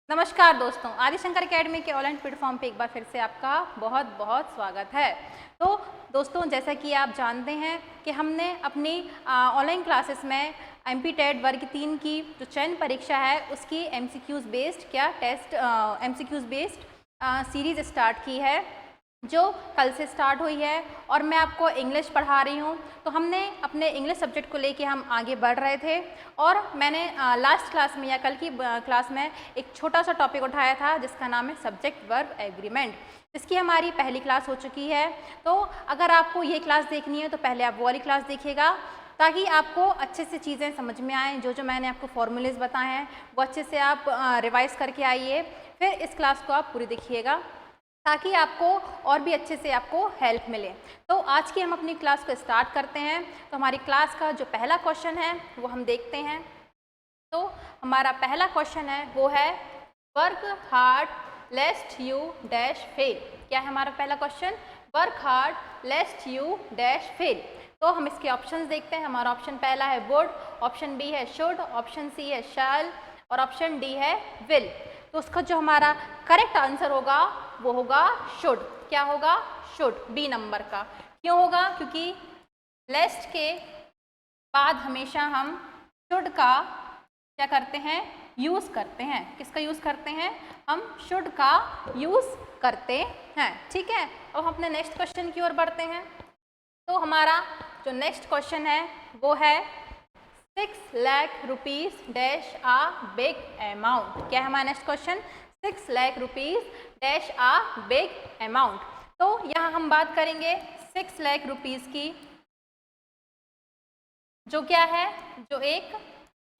नमस्कार दोस्तों, आदिशंकर एकेडमी के ऑनलाइन प्लेटफॉर्म पे एक बार फिर से आपका बहुत बहुत स्वागत है। तो दोस्तों, जैसा कि आप जानते हैं कि हमने अपनी ऑनलाइन क्लासेस में एमपीटेट वर्ग 3 की जो चयन परीक्षा है उसकी MCQs based MCQs based series start की है, जो कल से स्टार्ट हुई है और मैं आपको इंग्लिश पढ़ा रही हूँ। तो हमने अपने इंग्लिश सब्जेक्ट को लेके हम आगे बढ़ रहे थे और मैंने लास्ट क्लास में या कल की क्लास में एक छोटा सा टॉपिक उठाया था जिसका नाम है सब्जेक्ट वर्ब एग्रीमेंट। इसकी हमारी पहली क्लास हो चुकी है। तो अगर आपको ये क्लास देखनी है तो पहले आप वो वाली क्लास देखिएगा ताकि आपको अच्छे से चीज़ें समझ में आएँ। जो मैंने आपको फॉर्मूलेज़ बताए हैं वो अच्छे से आप रिवाइज़ करके आइए, फिर इस क्लास को आप पूरी देखिएगा ताकि आपको और भी अच्छे से आपको हेल्प मिले। तो आज की हम अपनी क्लास को स्टार्ट करते हैं। तो हमारी क्लास का जो पहला क्वेश्चन है वो हम देखते हैं। तो हमारा पहला क्वेश्चन है वो है work hard लेस्ट you dash fail. क्या है हमारा पहला question? Work hard लेस्ट you dash fail. तो हम इसके ऑप्शंस देखते हैं। हमारा ऑप्शन पहला है वुड, ऑप्शन बी है शुड, ऑप्शन सी है शैल और ऑप्शन डी है विल। तो उसका जो हमारा करेक्ट आंसर होगा वो होगा शुड। क्या होगा? शुड, बी नंबर का। क्यों होगा? क्योंकि लेस्ट के बाद हमेशा हम शुड का क्या करते हैं? यूज़ करते हैं। किसका यूज़ करते हैं? हम शुड का यूज़ करते हैं। ठीक है, अब हम अपने नेक्स्ट क्वेश्चन की ओर बढ़ते हैं। तो हमारा जो नेक्स्ट क्वेश्चन है वो है 6 lakh rupees dash a big amount. क्या है हमारा next question? 6 lakh rupees dash a big amount. तो यहाँ हम बात करेंगे 6 लाख रुपीज़ की, जो क्या है? जो एक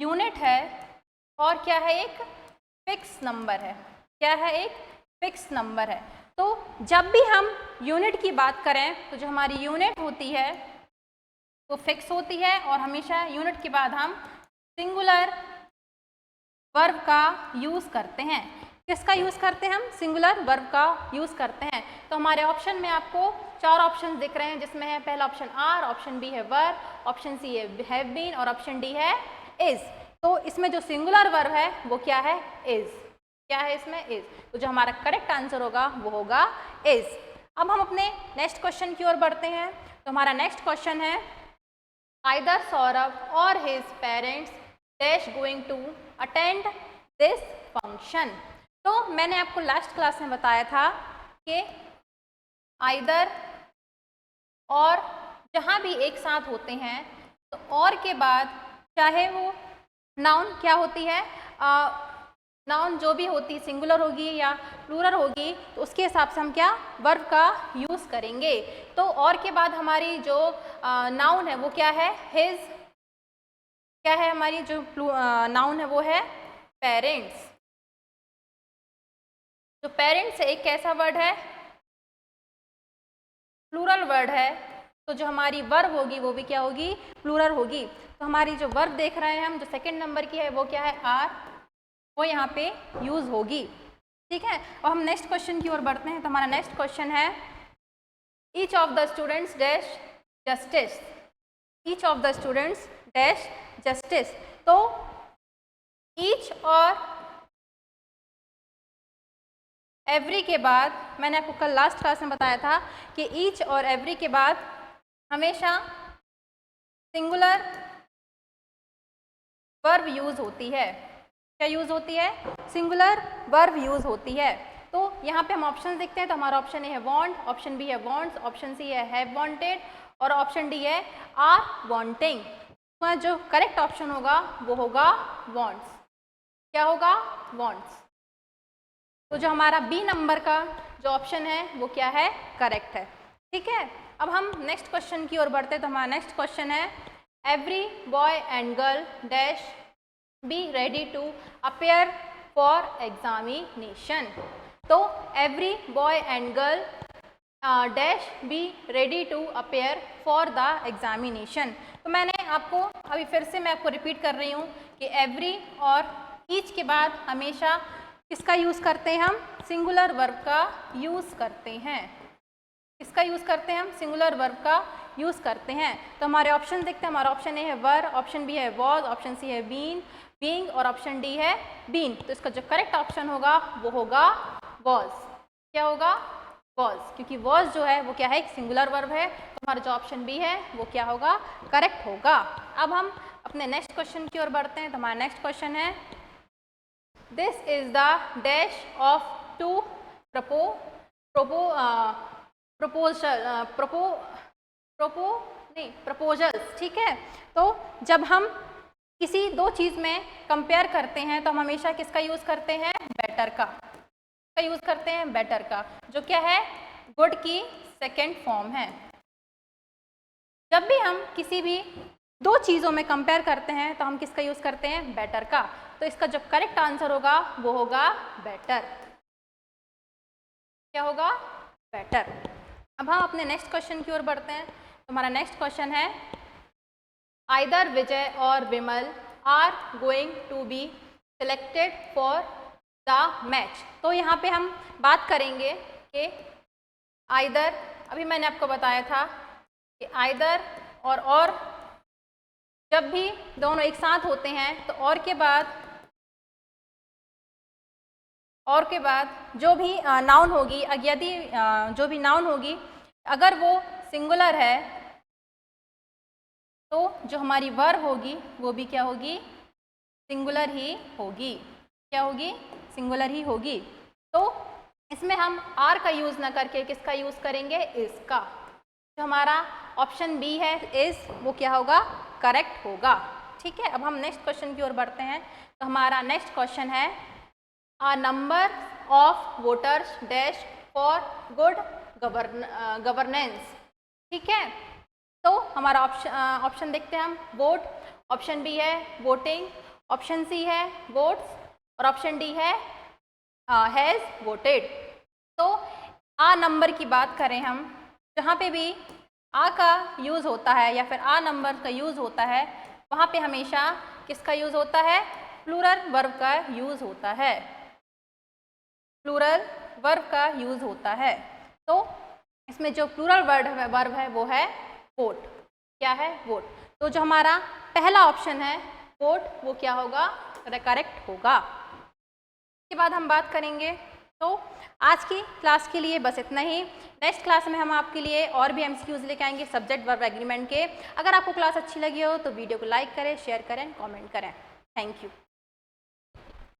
यूनिट है और क्या है? एक फिक्स नंबर है। क्या है? एक फिक्स नंबर है। तो जब भी हम यूनिट की बात करें तो जो हमारी यूनिट होती है वो फिक्स होती है और हमेशा यूनिट के बाद हम सिंगुलर वर्ब का यूज़ करते हैं। किसका यूज़ करते हैं हम? सिंगुलर वर्ब का यूज़ करते हैं। तो हमारे ऑप्शन में आपको 4 ऑप्शन दिख रहे हैं, जिसमें है पहला ऑप्शन आर, ऑप्शन बी है वर, ऑप्शन सी है हैव बीन और ऑप्शन डी है इज। तो इसमें जो सिंगुलर वर्ब है वो क्या है? इज। क्या है इसमें? इज। तो जो हमारा करेक्ट आंसर होगा वो होगा इज। अब हम अपने नेक्स्ट क्वेश्चन की ओर बढ़ते हैं। तो हमारा नेक्स्ट क्वेश्चन है आइदर सौरभ और his parents dash going to attend this function. तो मैंने आपको लास्ट क्लास में बताया था कि आइदर और जहाँ भी एक साथ होते हैं तो और के बाद चाहे वो नाउन क्या होती है, नाउन जो भी होती सिंगुलर होगी या प्लूरल होगी तो उसके हिसाब से हम क्या वर्ब का यूज़ करेंगे। तो और के बाद हमारी जो नाउन है वो क्या है? हिज। क्या है हमारी जो नाउन है वो है पेरेंट्स। जो पेरेंट्स है एक कैसा वर्ड है? प्लूरल वर्ड है। तो जो हमारी वर्ब होगी वो भी क्या होगी? प्लूरल होगी। तो हमारी जो वर्ब देख रहे हैं हम, जो सेकंड नंबर की है वो क्या है? आर, वो यहाँ पे यूज़ होगी। ठीक है, और हम नेक्स्ट क्वेश्चन की ओर बढ़ते हैं। तो हमारा नेक्स्ट क्वेश्चन है each of the students dash justice. Each of the students dash justice. तो ईच और एवरी के बाद मैंने आपको कल लास्ट क्लास में बताया था कि ईच और एवरी के बाद हमेशा सिंगुलर वर्ब यूज़ होती है। क्या यूज़ होती है? सिंगुलर वर्ब यूज़ होती है। तो यहाँ पे हम ऑप्शन देखते हैं। तो हमारा ऑप्शन ए है वांट, ऑप्शन बी है वांट्स, ऑप्शन सी है हैव वांटेड और ऑप्शन डी है आर वांटिंग। तो जो करेक्ट ऑप्शन होगा वो होगा वांट्स। क्या होगा? वांट्स। तो जो हमारा बी नंबर का जो ऑप्शन है वो क्या है? करेक्ट है। ठीक है, अब हम नेक्स्ट क्वेश्चन की ओर बढ़ते हैं। तो हमारा नेक्स्ट क्वेश्चन है every boy and girl dash be ready to appear for examination. तो every boy and girl dash be ready to appear for the examination. तो मैंने आपको अभी फिर से मैं आपको रिपीट कर रही हूँ कि एवरी और ईच के बाद हमेशा किसका यूज़ करते हैं हम? सिंगुलर वर्ब का यूज़ करते हैं। किसका यूज़ करते हैं हम? सिंगुलर वर्ब का यूज़ करते हैं। तो हमारे ऑप्शन देखते हैं। हमारा ऑप्शन ए है वर, ऑप्शन बी है वॉज, ऑप्शन सी है बीन, बीइंग और ऑप्शन डी है बीन। तो इसका जो करेक्ट ऑप्शन होगा वो होगा वॉज। क्या होगा? वॉज, क्योंकि वॉज जो है वो क्या है? एक सिंगुलर वर्ब है। तो हमारा जो ऑप्शन बी है वो क्या होगा? करेक्ट होगा। अब हम अपने नेक्स्ट क्वेश्चन की ओर बढ़ते हैं। तो हमारा नेक्स्ट क्वेश्चन है this is the dash of two proposals. ठीक है, तो जब हम किसी दो चीज़ में कंपेयर करते हैं तो हम हमेशा किसका यूज़ करते हैं? बेटर का यूज़ करते हैं, बेटर का, जो क्या है? गुड की सेकेंड फॉर्म है। जब भी हम किसी भी दो चीज़ों में कंपेयर करते हैं तो हम किसका यूज़ करते हैं? बेटर का। तो इसका जो करेक्ट आंसर होगा वो होगा बेटर। क्या होगा? बेटर। अब हम अपने नेक्स्ट क्वेश्चन की ओर बढ़ते हैं। तो हमारा नेक्स्ट क्वेश्चन है आइदर विजय और Vimal are going to be selected for the match. तो यहाँ पे हम बात करेंगे कि आइदर, अभी मैंने आपको बताया था कि आइदर और जब भी दोनों एक साथ होते हैं तो और के बाद जो भी नाउन होगी, यदि जो भी नाउन होगी अगर वो सिंगुलर है तो जो हमारी वर्ब होगी वो भी क्या होगी? सिंगुलर ही होगी। क्या होगी? सिंगुलर ही होगी। तो इसमें हम आर का यूज़ ना करके किसका यूज़ करेंगे? इज का। जो हमारा ऑप्शन बी है इज, वो क्या होगा? करेक्ट होगा। ठीक है, अब हम नेक्स्ट क्वेश्चन की ओर बढ़ते हैं। तो हमारा नेक्स्ट क्वेश्चन है a number of voters dash for good governance। ठीक है, तो हमारा ऑप्शन देखते हैं हम। वोट, ऑप्शन बी है वोटिंग, ऑप्शन सी है वोट्स और ऑप्शन डी है हैज़ वोटेड। तो आ नंबर की बात करें हम, जहाँ पे भी आ का यूज़ होता है या फिर आ नंबर का यूज़ होता है वहाँ पे हमेशा किसका यूज़ होता है? प्लूरल वर्ब का यूज़ होता है। प्लूरल वर्ब का यूज़ होता है। तो इसमें जो प्लूरल वर्ब है वो है वोट। क्या है? वोट। तो जो हमारा पहला ऑप्शन है वोट, वो क्या होगा? करेक्ट होगा। इसके बाद हम बात करेंगे, तो आज की क्लास के लिए बस इतना ही। नेक्स्ट क्लास में हम आपके लिए और भी एमसीक्यूज लेके आएंगे सब्जेक्ट वर्ब एग्रीमेंट के। अगर आपको क्लास अच्छी लगी हो तो वीडियो को लाइक करें, शेयर करें, कमेंट करें। Thank you.